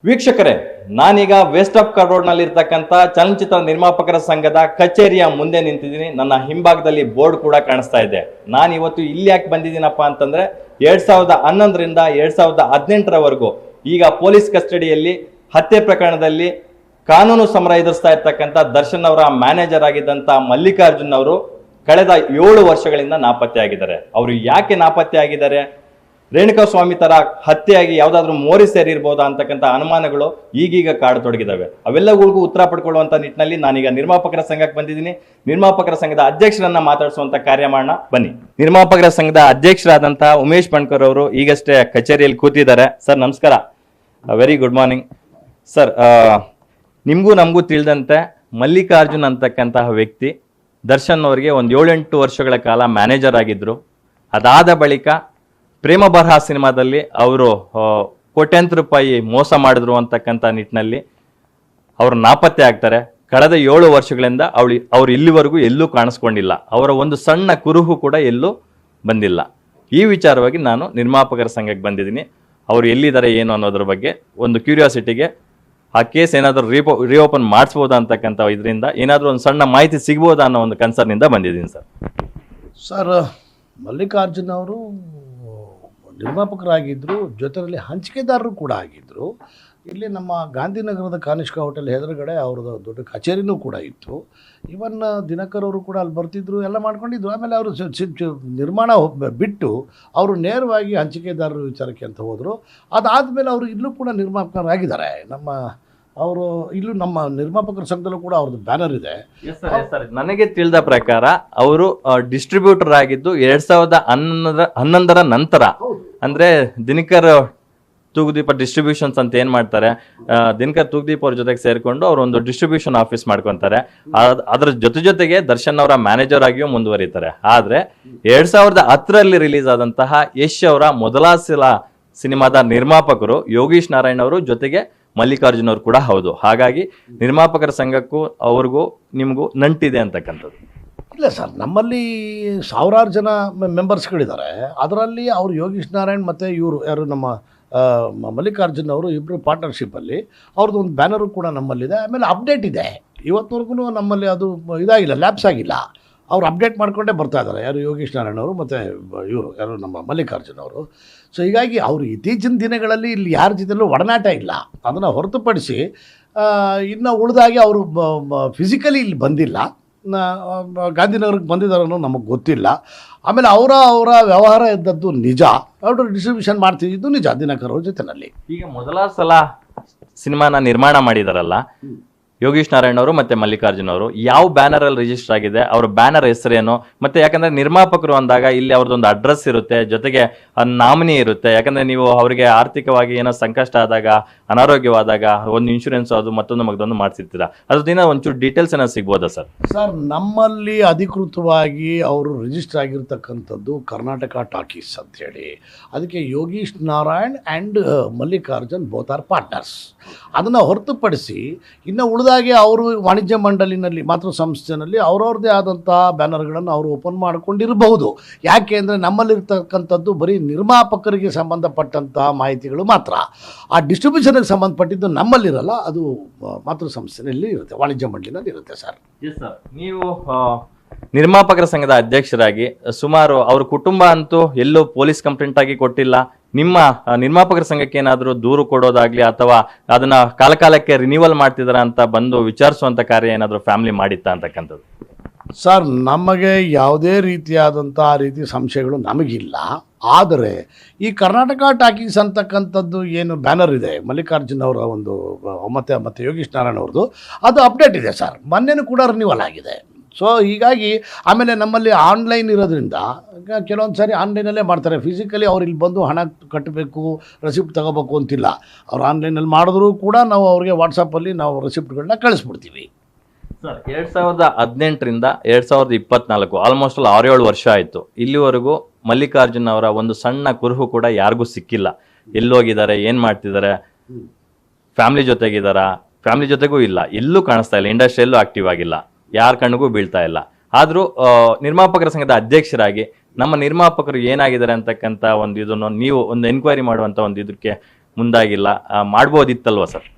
ವೀಕ್ಷಕರೇ, ನಾನೀಗ West of road ನಲ್ಲಿ ಇರ್ತಕ್ಕಂಥ ಚಲನಚಿತ್ರ ನಿರ್ಮಾಪಕರ ಸಂಘದ ಕಚೇರಿಯ ಮುಂದೆ ನಿಂತಿದ್ದೀನಿ. ನನ್ನ ಹಿಂಭಾಗದಲ್ಲಿ ಬೋರ್ಡ್ ಕೂಡ ಕಾಣಿಸ್ತಾ ಇದೆ. ನಾನು ಇವತ್ತು ಇಲ್ಲಿ ಯಾಕೆ ಬಂದಿದ್ದೀನಪ್ಪ ಅಂತಂದ್ರೆ 2011ರಿಂದ 2018ರವರೆಗೂ ಈಗ ಪೊಲೀಸ್ ಕಸ್ಟಡಿಯಲ್ಲಿ ಹತ್ಯೆ ಪ್ರಕರಣದಲ್ಲಿ ಕಾನೂನು ಸಮರ ಎದುರಿಸ್ತಾ ಇರ್ತಕ್ಕಂಥ ದರ್ಶನ್ ಅವರ ಮ್ಯಾನೇಜರ್ ಆಗಿದ್ದಂಥ ಮಲ್ಲಿಕಾರ್ಜುನ್ ಅವರು ಕಳೆದ 7 ವರ್ಷಗಳಿಂದ ನಾಪತ್ತೆ ಆಗಿದ್ದಾರೆ. ಅವರು ಯಾಕೆ ನಾಪತ್ತೆ ಆಗಿದ್ದಾರೆ, ರೇಣುಕಾ ಸ್ವಾಮಿ ತರ ಹತ್ಯೆಯಾಗಿ ಯಾವ್ದಾದ್ರು ಮೋರಿ ಸೇರಿರ್ಬೋದಾ ಅಂತಕ್ಕಂಥ ಅನುಮಾನಗಳು ಈಗೀಗ ಕಾಡತೊಡಗಿದಾವೆ. ಅವೆಲ್ಲಗಳಿಗೂ ಉತ್ತರ ಪಡ್ಕೊಳ್ಳುವಂತ ನಿಟ್ಟಿನಲ್ಲಿ ನಾನೀಗ ನಿರ್ಮಾಪಕರ ಸಂಘಕ್ಕೆ ಬಂದಿದ್ದೀನಿ. ನಿರ್ಮಾಪಕರ ಸಂಘದ ಅಧ್ಯಕ್ಷರನ್ನ ಮಾತಾಡಿಸುವಂತ ಕಾರ್ಯ ಮಾಡೋಣ ಬನ್ನಿ. ನಿರ್ಮಾಪಕರ ಸಂಘದ ಅಧ್ಯಕ್ಷರಾದಂತಹ ಉಮೇಶ್ ಬಣ್ಕರ್ ಅವರು ಈಗಷ್ಟೇ ಕಚೇರಿಯಲ್ಲಿ ಕೂತಿದ್ದಾರೆ. ಸರ್ ನಮಸ್ಕಾರ, ವೆರಿ ಗುಡ್ ಮಾರ್ನಿಂಗ್ ಸರ್. ನಿಮಗೂ ನಮಗೂ ತಿಳಿದಂತೆ ಮಲ್ಲಿಕಾರ್ಜುನ್ ಅಂತಕ್ಕಂತಹ ವ್ಯಕ್ತಿ ದರ್ಶನ್ ಅವರಿಗೆ ಒಂದು 7-8 ವರ್ಷಗಳ ಕಾಲ ಮ್ಯಾನೇಜರ್ ಆಗಿದ್ರು. ಅದಾದ ಬಳಿಕ ಪ್ರೇಮ ಬರಹ ಸಿನಿಮಾದಲ್ಲಿ ಅವರು ಕೋಟ್ಯಾಂತರ ರೂಪಾಯಿ ಮೋಸ ಮಾಡಿದ್ರು ಅಂತಕ್ಕಂಥ ನಿಟ್ಟಿನಲ್ಲಿ ಅವರು ನಾಪತ್ತೆ ಆಗ್ತಾರೆ. ಕಳೆದ 7 ವರ್ಷಗಳಿಂದ ಅವ್ರು ಇಲ್ಲಿವರೆಗೂ ಎಲ್ಲೂ ಕಾಣಿಸ್ಕೊಂಡಿಲ್ಲ. ಅವರ ಒಂದು ಸಣ್ಣ ಕುರುಹು ಕೂಡ ಎಲ್ಲೂ ಬಂದಿಲ್ಲ. ಈ ವಿಚಾರವಾಗಿ ನಾನು ನಿರ್ಮಾಪಕರ ಸಂಘಕ್ಕೆ ಬಂದಿದ್ದೀನಿ. ಅವರು ಎಲ್ಲಿದ್ದಾರೆ ಏನು ಅನ್ನೋದ್ರ ಬಗ್ಗೆ ಒಂದು ಕ್ಯೂರಿಯಾಸಿಟಿಗೆ, ಆ ಕೇಸ್ ಏನಾದರೂ ರಿಓಪನ್ ಮಾಡಿಸ್ಬೋದಾ ಅಂತಕ್ಕಂಥ ಇದರಿಂದ ಏನಾದರೂ ಒಂದು ಸಣ್ಣ ಮಾಹಿತಿ ಸಿಗ್ಬೋದಾ ಅನ್ನೋ ಒಂದು ಕನ್ಸರ್ನಿಂದ ಬಂದಿದ್ದೀನಿ ಸರ್. ಸರ್, ಮಲ್ಲಿಕಾರ್ಜುನ್ ಅವರು ನಿರ್ಮಾಪಕರಾಗಿದ್ದರು, ಜೊತೆಯಲ್ಲಿ ಹಂಚಿಕೆದಾರರು ಕೂಡ ಆಗಿದ್ದರು. ಇಲ್ಲಿ ನಮ್ಮ ಗಾಂಧಿನಗರದ ಕಾನಿಷ್ಕ ಹೋಟೆಲ್ ಎದುರುಗಡೆ ಅವ್ರದ್ದು ದೊಡ್ಡ ಕಚೇರಿನೂ ಕೂಡ ಇತ್ತು. ಇವನ್ ದಿನಕರ್ ಅವರು ಕೂಡ ಅಲ್ಲಿ ಬರ್ತಿದ್ರು, ಎಲ್ಲ ಮಾಡ್ಕೊಂಡಿದ್ರು. ಆಮೇಲೆ ಅವರು ನಿರ್ಮಾಣ ಬಿಟ್ಟು ಅವರು ನೇರವಾಗಿ ಹಂಚಿಕೆದಾರರ ವಿಚಾರಕ್ಕೆ ಅಂತ ಹೋದರು. ಅದಾದಮೇಲೆ ಅವರು ಇಲ್ಲೂ ಕೂಡ ನಿರ್ಮಾಪಕರಾಗಿದ್ದಾರೆ. ಅವರು ಇಲ್ಲೂ ನಮ್ಮ ನಿರ್ಮಾಪಕರ ಸಂಘದಲ್ಲೂ ಕೂಡ ಅವ್ರದ್ದು ಬ್ಯಾನರ್ ಇದೆ. ನನಗೆ ತಿಳಿದ ಪ್ರಕಾರ ಅವರು ಡಿಸ್ಟ್ರಿಬ್ಯೂಟರ್ ಆಗಿದ್ದು 2011ರ ನಂತರ, ಅಂದ್ರೆ ದಿನಕರ್ ತೂಗುದೀಪ ಡಿಸ್ಟ್ರಿಬ್ಯೂಷನ್ಸ್ ಅಂತ ಏನ್ ಮಾಡ್ತಾರೆ, ದಿನಕರ್ ತೂಗುದೀಪ್ ಅವ್ರ ಜೊತೆಗೆ ಸೇರ್ಕೊಂಡು ಅವರು ಒಂದು ಡಿಸ್ಟ್ರಿಬ್ಯೂಷನ್ ಆಫೀಸ್ ಮಾಡ್ಕೊಂತಾರೆ. ಅದ್ರ ಜೊತೆಗೆ ದರ್ಶನ್ ಅವರ ಮ್ಯಾನೇಜರ್ ಆಗಿಯೂ ಮುಂದುವರಿತಾರೆ. ಆದ್ರೆ 2010ರಲ್ಲಿ ರಿಲೀಸ್ ಆದಂತಹ ಯಶ್ ಅವರ ಮೊದಲ ಸಿನಿಮಾದ ನಿರ್ಮಾಪಕರು ಯೋಗೀಶ್ ನಾರಾಯಣ್ ಅವರು, ಜೊತೆಗೆ ಮಲ್ಲಿಕಾರ್ಜುನ್ ಅವರು ಕೂಡ ಹೌದು. ಹಾಗಾಗಿ ನಿರ್ಮಾಪಕರ ಸಂಘಕ್ಕೂ ಅವ್ರಿಗೂ ನಿಮಗೂ ನಂಟಿದೆ ಅಂತಕ್ಕಂಥದ್ದು. ಇಲ್ಲ ಸರ್, ನಮ್ಮಲ್ಲಿ ಸಾವಿರಾರು ಜನ ಮೆಂಬರ್ಸ್ಗಳಿದ್ದಾರೆ. ಅದರಲ್ಲಿ ಅವರು ಯೋಗೀಶ್ ನಾರಾಯಣ್ ಮತ್ತು ಇವರು ಯಾರು ನಮ್ಮ ಮಲ್ಲಿಕಾರ್ಜುನ್ ಅವರು ಇಬ್ಬರು ಪಾರ್ಟ್ನರ್ಶಿಪ್ಪಲ್ಲಿ ಅವ್ರದ್ದು ಒಂದು ಬ್ಯಾನರು ಕೂಡ ನಮ್ಮಲ್ಲಿದೆ. ಆಮೇಲೆ ಅಪ್ಡೇಟ್ ಇದೆ. ಇವತ್ತುವರೆಗೂ ನಮ್ಮಲ್ಲಿ ಅದು ಇದಾಗಿಲ್ಲ, ಲ್ಯಾಪ್ಸ್ ಆಗಿಲ್ಲ. ಅವ್ರು ಅಪ್ಡೇಟ್ ಮಾಡಿಕೊಂಡೇ ಬರ್ತಾ ಇದ್ದಾರೆ, ಯಾರು ಯೋಗೀಶ್ ನಾರಾಯಣ್ ಅವರು ಮತ್ತು ಇವರು ಯಾರು ನಮ್ಮ ಮಲ್ಲಿಕಾರ್ಜುನ್ ಅವರು. ಸೊ ಹೀಗಾಗಿ ಅವರು ಇತ್ತೀಚಿನ ದಿನಗಳಲ್ಲಿ ಇಲ್ಲಿ ಯಾರ ಜೊತೆಲೂ ಒಡನಾಟ ಇಲ್ಲ. ಅದನ್ನು ಹೊರತುಪಡಿಸಿ ಇನ್ನು ಉಳಿದಾಗಿ ಅವರು ಫಿಸಿಕಲಿ ಇಲ್ಲಿ ಬಂದಿಲ್ಲ, ಗಾಂಧಿನಗರಕ್ಕೆ ಬಂದಿದ್ದಾರೆ ಅನ್ನೋ ನಮಗೆ ಗೊತ್ತಿಲ್ಲ. ಆಮೇಲೆ ಅವರ ವ್ಯವಹಾರ ಇದ್ದದ್ದು ನಿಜ, ಅವರು ಡಿಸ್ಟ್ರಿಬ್ಯೂಷನ್ ಮಾಡ್ತಿದ್ದು ನಿಜ ದಿನಕರ್ ಅವ್ರ ಜೊತೆನಲ್ಲಿ. ಈಗ ಮೊದಲ ಸಲ ಸಿನಿಮಾನ ನಿರ್ಮಾಣ ಮಾಡಿದಾರಲ್ಲ ಯೋಗೀಶ್ ನಾರಾಯಣ್ ಅವರು ಮತ್ತೆ ಮಲ್ಲಿಕಾರ್ಜುನ್ ಅವರು, ಯಾವ ಬ್ಯಾನರ್ ಅಲ್ಲಿ ರಿಜಿಸ್ಟರ್ ಆಗಿದೆ, ಅವ್ರ ಬ್ಯಾನರ್ ಹೆಸರೇನು? ಮತ್ತೆ ಯಾಕಂದ್ರೆ ನಿರ್ಮಾಪಕರು ಅಂದಾಗ ಇಲ್ಲಿ ಅವ್ರದ್ದೊಂದು ಅಡ್ರೆಸ್ ಇರುತ್ತೆ, ಜೊತೆಗೆ ನಾಮಿನಿ ಇರುತ್ತೆ. ಯಾಕಂದ್ರೆ ನೀವು ಅವರಿಗೆ ಆರ್ಥಿಕವಾಗಿ ಏನೋ ಸಂಕಷ್ಟ ಆದಾಗ, ಅನಾರೋಗ್ಯವಾದಾಗ ಒಂದು ಇನ್ಶೂರೆನ್ಸ್ ಅದು ಮತ್ತೊಂದು ಮಗದೊಂದು ಮಾಡಿಸಿರ್ತೀರಾ, ಅದ್ರದಿಂದ ಒಂಚೂರು ಡೀಟೇಲ್ಸ್ ಏನೋ ಸಿಗ್ಬೋದಾ ಸರ್? ಸರ್, ನಮ್ಮಲ್ಲಿ ಅಧಿಕೃತವಾಗಿ ಅವರು ರಿಜಿಸ್ಟರ್ ಆಗಿರ್ತಕ್ಕಂಥದ್ದು ಕರ್ನಾಟಕ ಟಾಕೀಸ್ ಅಂಥೇಳಿ. ಅದಕ್ಕೆ Yogish Narayan and Mallikarjun both are partners. ಅದನ್ನು ಹೊರತುಪಡಿಸಿ ಇನ್ನು ಉಳಿದಾಗೆ ಅವರು ವಾಣಿಜ್ಯ ಮಂಡಳಿನಲ್ಲಿ ಮಾತೃ ಸಂಸ್ಥೆಯಲ್ಲಿ ಅವ್ರವ್ರದ್ದೇ ಆದಂಥ ಬ್ಯಾನರ್ಗಳನ್ನು ಅವರು ಓಪನ್ ಮಾಡಿಕೊಂಡಿರಬಹುದು. ಯಾಕೆ ಅಂದರೆ ನಮ್ಮಲ್ಲಿರ್ತಕ್ಕಂಥದ್ದು ಬರೀ ನಿರ್ಮಾಪಕರಿಗೆ ಸಂಬಂಧಪಟ್ಟಂಥ ಮಾಹಿತಿಗಳು ಮಾತ್ರ. ಆ ಡಿಸ್ಟ್ರಿಬ್ಯೂಷನ್ಗೆ ಸಂಬಂಧಪಟ್ಟಿದ್ದು ನಮ್ಮಲ್ಲಿರಲ್ಲ, ಅದು ಮಾತೃ ಸಂಸ್ಥೆಯಲ್ಲಿ ಇರುತ್ತೆ, ವಾಣಿಜ್ಯ ಮಂಡಳಿನಲ್ಲಿ ಇರುತ್ತೆ ಸರ್. ನೀವು ನಿರ್ಮಾಪಕರ ಸಂಘದ ಅಧ್ಯಕ್ಷರಾಗಿ ಸುಮಾರು ಅವ್ರ ಕುಟುಂಬ ಅಂತೂ ಎಲ್ಲೂ ಪೊಲೀಸ್ ಕಂಪ್ಲೇಂಟ್ ಆಗಿ ಕೊಟ್ಟಿಲ್ಲ. ನಿಮ್ಮ ನಿರ್ಮಾಪಕರ ಸಂಘಕ್ಕೆ ಏನಾದರೂ ದೂರು ಕೊಡೋದಾಗ್ಲಿ ಅಥವಾ ಅದನ್ನ ಕಾಲಕಾಲಕ್ಕೆ ರಿನ್ಯೂವಲ್ ಮಾಡ್ತಿದಾರ ಅಂತ ಬಂದು ವಿಚಾರಿಸುವಂತ ಕಾರ್ಯ ಏನಾದರೂ ಫ್ಯಾಮಿಲಿ ಮಾಡಿತ್ತಾ ಅಂತಕ್ಕಂಥದ್ದು? ಸರ್, ನಮಗೆ ಯಾವುದೇ ರೀತಿಯಾದಂಥ ಆ ರೀತಿ ಸಂಶಯಗಳು ನಮಗಿಲ್ಲ. ಆದರೆ ಈ ಕರ್ನಾಟಕ ಟಾಕೀಸ್ ಅಂತಕ್ಕಂಥದ್ದು ಏನು ಬ್ಯಾನರ್ ಇದೆ ಮಲ್ಲಿಕಾರ್ಜುನ್ ಅವರ ಒಂದು ಮತ್ತು ಯೋಗೀಶ್ ನಾರಾಯಣ್ ಅವ್ರದ್ದು, ಅದು ಅಪ್ಡೇಟ್ ಇದೆ ಸರ್. ಮೊನ್ನೆನೂ ಕೂಡ ರಿನ್ಯೂವಲ್ ಆಗಿದೆ. ಸೊ ಹೀಗಾಗಿ ಆಮೇಲೆ ನಮ್ಮಲ್ಲಿ ಆನ್ಲೈನ್ ಇರೋದ್ರಿಂದ ಕೆಲವೊಂದು ಸಾರಿ ಆನ್ಲೈನಲ್ಲೇ ಮಾಡ್ತಾರೆ. ಫಿಸಿಕಲಿ ಅವ್ರು ಇಲ್ಲಿ ಬಂದು ಹಣ ಕಟ್ಟಬೇಕು, ರೆಸಿಪ್ಟ್ ತಗೋಬೇಕು ಅಂತಿಲ್ಲ. ಅವ್ರು ಆನ್ಲೈನಲ್ಲಿ ಮಾಡಿದ್ರೂ ಕೂಡ ನಾವು ಅವ್ರಿಗೆ ವಾಟ್ಸಪ್ಪಲ್ಲಿ ನಾವು ರೆಸಿಪ್ಟ್ಗಳನ್ನ ಕಳಿಸ್ಬಿಡ್ತೀವಿ ಸರ್. 2018ರಿಂದ 2024 ಆಲ್ಮೋಸ್ಟ್ 6-7 ವರ್ಷ ಆಯಿತು. ಇಲ್ಲಿವರೆಗೂ ಮಲ್ಲಿಕಾರ್ಜುನ್ ಅವರ ಒಂದು ಸಣ್ಣ ಕುರುಹು ಕೂಡ ಯಾರಿಗೂ ಸಿಕ್ಕಿಲ್ಲ. ಎಲ್ಲೋಗಿದ್ದಾರೆ, ಏನು ಮಾಡ್ತಿದ್ದಾರೆ, ಫ್ಯಾಮಿಲಿ ಜೊತೆಗಿದ್ದಾರಾ, ಫ್ಯಾಮಿಲಿ ಜೊತೆಗೂ ಇಲ್ಲ, ಎಲ್ಲೂ ಕಾಣಿಸ್ತಾ ಇಲ್ಲ, ಇಂಡಸ್ಟ್ರಿಯಲ್ಲೂ ಆಕ್ಟಿವ್ ಆಗಿಲ್ಲ, ಯಾರ ಕಣ್ಣಿಗೂ ಬೀಳ್ತಾ ಇಲ್ಲ. ಆದರೂ ನಿರ್ಮಾಪಕರ ಸಂಘದ ಅಧ್ಯಕ್ಷರಾಗಿ ನಮ್ಮ ನಿರ್ಮಾಪಕರು ಏನಾಗಿದ್ದಾರೆ ಅಂತಕ್ಕಂಥ ಒಂದು ಇದನ್ನು ನೀವು ಒಂದು ಎನ್ಕ್ವೈರಿ ಮಾಡುವಂಥ ಒಂದು ಇದಕ್ಕೆ ಮುಂದಾಗಿಲ್ಲ, ಮಾಡ್ಬೋದಿತ್ತಲ್ವ ಸರ್?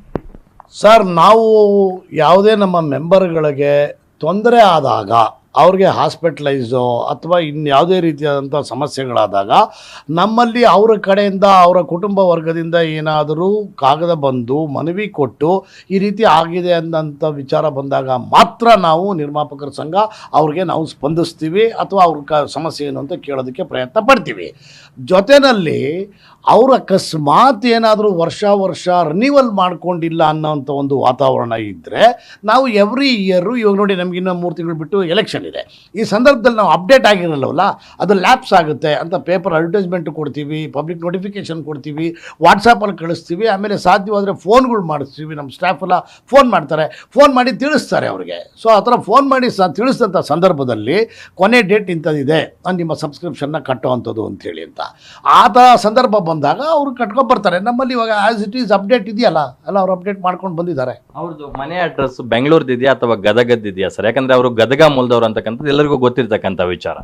ಸರ್, ನಾವು ಯಾವುದೇ ನಮ್ಮ ಮೆಂಬರ್ಗಳಿಗೆ ತೊಂದರೆ ಆದಾಗ, ಅವ್ರಿಗೆ ಹಾಸ್ಪಿಟಲೈಸೋ ಅಥವಾ ಇನ್ಯಾವುದೇ ರೀತಿಯಾದಂಥ ಸಮಸ್ಯೆಗಳಾದಾಗ ನಮ್ಮಲ್ಲಿ ಅವರ ಕಡೆಯಿಂದ ಅವರ ಕುಟುಂಬ ವರ್ಗದಿಂದ ಏನಾದರೂ ಕಾಗದ ಬಂದು ಮನವಿ ಕೊಟ್ಟು ಈ ರೀತಿ ಆಗಿದೆ ಅನ್ನೋಂಥ ವಿಚಾರ ಬಂದಾಗ ಮಾತ್ರ ನಾವು ನಿರ್ಮಾಪಕರ ಸಂಘ ಅವ್ರಿಗೆ ನಾವು ಸ್ಪಂದಿಸ್ತೀವಿ ಅಥವಾ ಅವ್ರ ಸಮಸ್ಯೆ ಏನು ಅಂತ ಕೇಳೋದಕ್ಕೆ ಪ್ರಯತ್ನ ಪಡ್ತೀವಿ. ಜೊತೆಯಲ್ಲಿ ಅವರು ಅಕಸ್ಮಾತ್ ಏನಾದರೂ ವರ್ಷ ರಿನಿವಲ್ ಮಾಡ್ಕೊಂಡಿಲ್ಲ ಅನ್ನೋಂಥ ಒಂದು ವಾತಾವರಣ ಇದ್ದರೆ ನಾವು ಎವ್ರಿ ಇಯರು, ಇವಾಗ ನೋಡಿ ನಮ್ಗೆ ಇನ್ನೂ 3 ತಿಂಗಳು ಬಿಟ್ಟು ಎಲೆಕ್ಷನ್ ಇದೆ, ಈ ಸಂದರ್ಭದಲ್ಲಿ ನಾವು ಅಪ್ಡೇಟ್ ಆಗಿರಲ್ಲವಲ್ಲ, ಅದು ಲ್ಯಾಪ್ಸ್ ಆಗುತ್ತೆ ಅಂತ ಪೇಪರ್ ಅಡ್ವರ್ಟೈಸ್ಮೆಂಟ್ ಕೊಡ್ತೀವಿ, ಪಬ್ಲಿಕ್ ನೋಟಿಫಿಕೇಷನ್ ಕೊಡ್ತೀವಿ, ವಾಟ್ಸಪ್ಪಲ್ಲಿ ಕಳಿಸ್ತೀವಿ, ಆಮೇಲೆ ಸಾಧ್ಯವಾದರೆ ಫೋನ್ಗಳು ಮಾಡಿಸ್ತೀವಿ. ನಮ್ಮ ಸ್ಟಾಫ್ ಎಲ್ಲ ಫೋನ್ ಮಾಡ್ತಾರೆ, ಫೋನ್ ಮಾಡಿ ತಿಳಿಸ್ತಾರೆ ಅವ್ರಿಗೆ. ಸೊ ಆ ಥರ ಫೋನ್ ಮಾಡಿ ತಿಳಿಸಿದಂಥ ಸಂದರ್ಭದಲ್ಲಿ ಕೊನೆ ಡೇಟ್ ಇಂಥದ್ದಿದೆ, ನಿಮ್ಮ ಸಬ್ಸ್ಕ್ರಿಪ್ಷನ್ನ ಕಟ್ಟುವಂಥದ್ದು ಅಂಥೇಳಿ ಅಂತ ಆ ಥರ ಸಂದರ್ಭ ಬಂದಾಗ ಅವರು ಕಟ್ಕೊಂಡ್ಬರ್ತಾರೆ. ನಮ್ಮಲ್ಲಿ ಇವಾಗ ಆ್ಯಸ್ ಇಟ್ ಈಸ್ ಅಪ್ಡೇಟ್ ಇದೆಯಲ್ಲ, ಎಲ್ಲ ಅವ್ರು ಅಪ್ಡೇಟ್ ಮಾಡ್ಕೊಂಡು ಬಂದಿದ್ದಾರೆ. ಅವ್ರದ್ದು ಮನೆ ಅಡ್ರೆಸ್ ಬೆಂಗಳೂರದಿದೆಯಾ ಅಥವಾ ಗದಗದಿದೆಯಾ ಸರ್? ಯಾಕಂದರೆ ಅವರು ಗದಗ ಮೂಲದವ್ರು ಅಂತಕ್ಕಂಥದ್ದು ಎಲ್ಲರಿಗೂ ಗೊತ್ತಿರ್ತಕ್ಕಂಥ ವಿಚಾರ.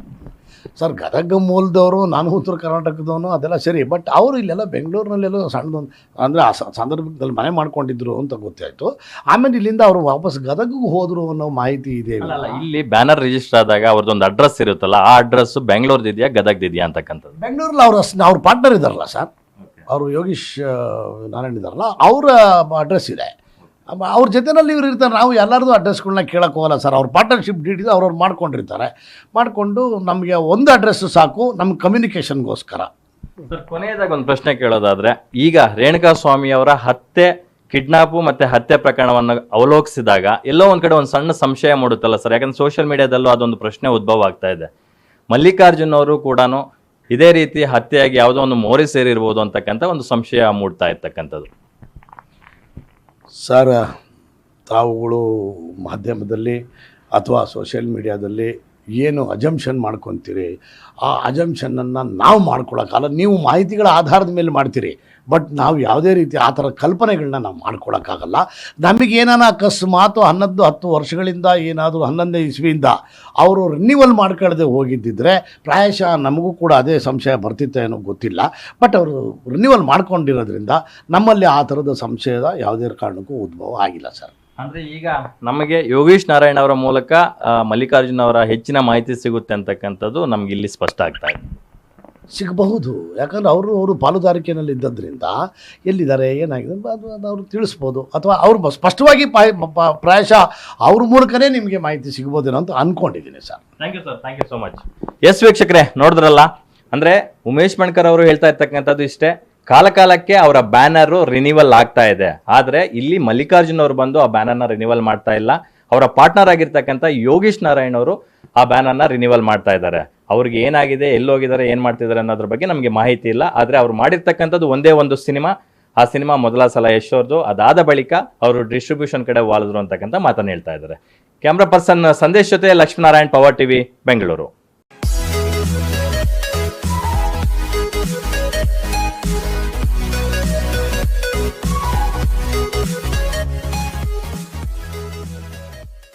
ಸರ್, ಗದಗ ಮೂಲದವರು, ನಾನು ಉತ್ತರ ಕರ್ನಾಟಕದವನು, ಅದೆಲ್ಲ ಸರಿ. ಬಟ್ ಅವರು ಇಲ್ಲೆಲ್ಲ ಬೆಂಗಳೂರಿನಲ್ಲೆಲ್ಲೋ ಸಣ್ಣದೊಂದು ಅಂದರೆ ಆ ಸಂದರ್ಭದಲ್ಲಿ ಮನೆ ಮಾಡ್ಕೊಂಡಿದ್ರು ಅಂತ ಗೊತ್ತಾಯಿತು. ಆಮೇಲೆ ಇಲ್ಲಿಂದ ಅವರು ವಾಪಸ್ ಗದಗಿಗೆ ಹೋದರು ಅನ್ನೋ ಮಾಹಿತಿ ಇದೆ. ಅಲ್ಲ, ಇಲ್ಲಿ ಬ್ಯಾನರ್ ರಿಜಿಸ್ಟರ್ ಆದಾಗ ಅವ್ರದ್ದೊಂದು ಅಡ್ರೆಸ್ ಇರುತ್ತಲ್ಲ, ಆ ಅಡ್ರೆಸ್ ಬೆಂಗಳೂರದಿದೆಯಾ ಗದಗದಿದೆಯಾ ಅಂತಕ್ಕಂಥದ್ದು? ಬೆಂಗಳೂರಲ್ಲಿ ಅವ್ರ ಪಾರ್ಟ್ನರ್ ಇದ್ದಾರಲ್ಲ ಸರ್, ಅವರು ಯೋಗೀಶ್ ನಾರಾಯಣ್ ಇದ್ದಾರಲ್ಲ, ಅವರ ಅಡ್ರೆಸ್ ಇದೆ. ಅವ್ರ ಜೊತೆಯಲ್ಲಿ ಇವ್ರು ಇರ್ತಾರೆ. ನಾವು ಎಲ್ಲರದು ಅಡ್ರೆಸ್ಗಳನ್ನ ಕೇಳೋಕ್ಕೆ ಹೋಗಲ್ಲ ಸರ್. ಅವ್ರ ಪಾರ್ಟ್ನರ್ಶಿಪ್ ಡೀಟೇಲ್ಸ್ ಅವ್ರವ್ರು ಮಾಡ್ಕೊಂಡಿರ್ತಾರೆ. ಮಾಡಿಕೊಂಡು ನಮಗೆ ಒಂದು ಅಡ್ರೆಸ್ಸು ಸಾಕು ನಮ್ಮ ಕಮ್ಯುನಿಕೇಷನ್ಗೋಸ್ಕರ. ಸರ್, ಕೊನೆಯದಾಗ ಒಂದು ಪ್ರಶ್ನೆ ಕೇಳೋದಾದರೆ, ಈಗ ರೇಣುಕಾಸ್ವಾಮಿ ಅವರ ಕಿಡ್ನಾಪು ಮತ್ತು ಹತ್ಯೆ ಪ್ರಕರಣವನ್ನು ಅವಲೋಕಿಸಿದಾಗ ಎಲ್ಲೋ ಒಂದು ಕಡೆ ಒಂದು ಸಣ್ಣ ಸಂಶಯ ಮೂಡುತ್ತಲ್ಲ ಸರ್? ಯಾಕಂದರೆ ಸೋಷಿಯಲ್ ಮೀಡಿಯಾದಲ್ಲೂ ಅದೊಂದು ಪ್ರಶ್ನೆ ಉದ್ಭವ ಆಗ್ತಾ ಇದೆ. ಮಲ್ಲಿಕಾರ್ಜುನ್ ಅವರು ಕೂಡ ಇದೇ ರೀತಿ ಹತ್ಯೆಯಾಗಿ ಯಾವುದೋ ಒಂದು ಮೋರಿ ಸೇರಿರ್ಬೋದು ಅಂತಕ್ಕಂಥ ಒಂದು ಸಂಶಯ ಮೂಡ್ತಾ ಇರ್ತಕ್ಕಂಥದ್ದು. ಸರ್, ತಾವುಗಳು ಮಾಧ್ಯಮದಲ್ಲಿ ಅಥವಾ ಸೋಷಿಯಲ್ ಮೀಡಿಯಾದಲ್ಲಿ ಏನು ಅಜಂಪ್ಷನ್ ಮಾಡ್ಕೊತೀರಿ, ಆ ಅಜಂಪ್ಷನನ್ನು ನಾವು ಮಾಡ್ಕೊಳಕ್ಕಾಗಲ್ಲ. ನೀವು ಮಾಹಿತಿಗಳ ಆಧಾರದ ಮೇಲೆ ಮಾಡ್ತೀರಿ, ಬಟ್ ನಾವು ಯಾವುದೇ ರೀತಿ ಆ ಥರ ಕಲ್ಪನೆಗಳನ್ನ ನಾವು ಮಾಡ್ಕೊಳಕ್ಕಾಗಲ್ಲ. ನಮಗೇನಾನ ಅಕಸ್ಮಾತು 10 ವರ್ಷಗಳಿಂದ ಏನಾದರೂ 11ನೇ ಇಸ್ವಿಯಿಂದ ಅವರು ರಿನ್ಯೂವಲ್ ಮಾಡ್ಕೊಳ್ಳದೆ ಹೋಗಿದ್ದಿದ್ರೆ ಪ್ರಾಯಶಃ ನಮಗೂ ಕೂಡ ಅದೇ ಸಂಶಯ ಬರ್ತಿತ್ತು ಏನೋ ಗೊತ್ತಿಲ್ಲ. ಬಟ್ ಅವರು ರಿನ್ಯೂವಲ್ ಮಾಡ್ಕೊಂಡಿರೋದ್ರಿಂದ ನಮ್ಮಲ್ಲಿ ಆ ಥರದ ಸಂಶಯದ ಯಾವುದೇ ಕಾರಣಕ್ಕೂ ಉದ್ಭವ ಆಗಿಲ್ಲ ಸರ್. ಅಂದರೆ ಈಗ ನಮಗೆ ಯೋಗೀಶ್ ನಾರಾಯಣ್ ಅವರ ಮೂಲಕ ಮಲ್ಲಿಕಾರ್ಜುನ್ ಅವರ ಹೆಚ್ಚಿನ ಮಾಹಿತಿ ಸಿಗುತ್ತೆ ಅಂತಕ್ಕಂಥದ್ದು ನಮ್ಗೆ ಇಲ್ಲಿ ಸ್ಪಷ್ಟ ಆಗ್ತಾ ಇದೆ. ಸಿಗಬಹುದು, ಯಾಕಂದರೆ ಅವರು ಪಾಲುದಾರಿಕೆಯಲ್ಲಿ ಇದ್ದದ್ರಿಂದ ಎಲ್ಲಿದ್ದಾರೆ ಏನಾಗಿದೆ ಅದು ಅವರು ತಿಳಿಸ್ಬೋದು, ಅಥವಾ ಅವರು ಸ್ಪಷ್ಟವಾಗಿ ಪ್ರಾಯಶಃ ಅವ್ರ ಮೂಲಕನೇ ನಿಮಗೆ ಮಾಹಿತಿ ಸಿಗ್ಬೋದೇನೋ ಅಂತ ಅಂದ್ಕೊಂಡಿದ್ದೀನಿ sir. Thank you so much. Yes ವೀಕ್ಷಕರೇ, ನೋಡಿದ್ರಲ್ಲ, ಅಂದರೆ ಉಮೇಶ್ ಮಣ್ಕರ್ ಅವರು ಹೇಳ್ತಾ ಇರ್ತಕ್ಕಂಥದ್ದು ಇಷ್ಟೇ, ಕಾಲಕಾಲಕ್ಕೆ ಅವರ ಬ್ಯಾನರು ರಿನಿವಲ್ ಆಗ್ತಾ ಇದೆ. ಆದರೆ ಇಲ್ಲಿ ಮಲ್ಲಿಕಾರ್ಜುನ್ ಅವರು ಬಂದು ಆ ಬ್ಯಾನರ್ನ ರಿನಿವಲ್ ಮಾಡ್ತಾ ಇಲ್ಲ. ಅವರ ಪಾರ್ಟ್ನರ್ ಆಗಿರ್ತಕ್ಕಂಥ ಯೋಗೀಶ್ ನಾರಾಯಣ್ ಅವರು ಆ ಬ್ಯಾನರ್ನ ರಿನಿವಲ್ ಮಾಡ್ತಾ ಇದ್ದಾರೆ. ಅವ್ರಿಗೆ ಏನಾಗಿದೆ, ಎಲ್ಲೋಗಿದ್ದಾರೆ, ಏನು ಮಾಡ್ತಿದ್ದಾರೆ ಅನ್ನೋದ್ರ ಬಗ್ಗೆ ನಮಗೆ ಮಾಹಿತಿ ಇಲ್ಲ. ಆದರೆ ಅವ್ರು ಮಾಡಿರ್ತಕ್ಕಂಥದ್ದು ಒಂದೇ ಒಂದು ಸಿನಿಮಾ. ಆ ಸಿನಿಮಾ ಮೊದಲ ಸಲ ಯಶ್ ಅವ್ರದ್ದು, ಅದಾದ ಬಳಿಕ ಅವರು ಡಿಸ್ಟ್ರಿಬ್ಯೂಷನ್ ಕಡೆ ವಾಲಿದ್ರು ಅಂತಕ್ಕಂಥ ಮಾತನ್ನು ಹೇಳ್ತಾ ಇದ್ದಾರೆ. ಕ್ಯಾಮ್ರಾ ಪರ್ಸನ್ ಸಂದೇಶ್ ಜೊತೆ ಲಕ್ಷ್ಮೀನಾರಾಯಣ್, ಪವರ್ ಟಿವಿ, ಬೆಂಗಳೂರು.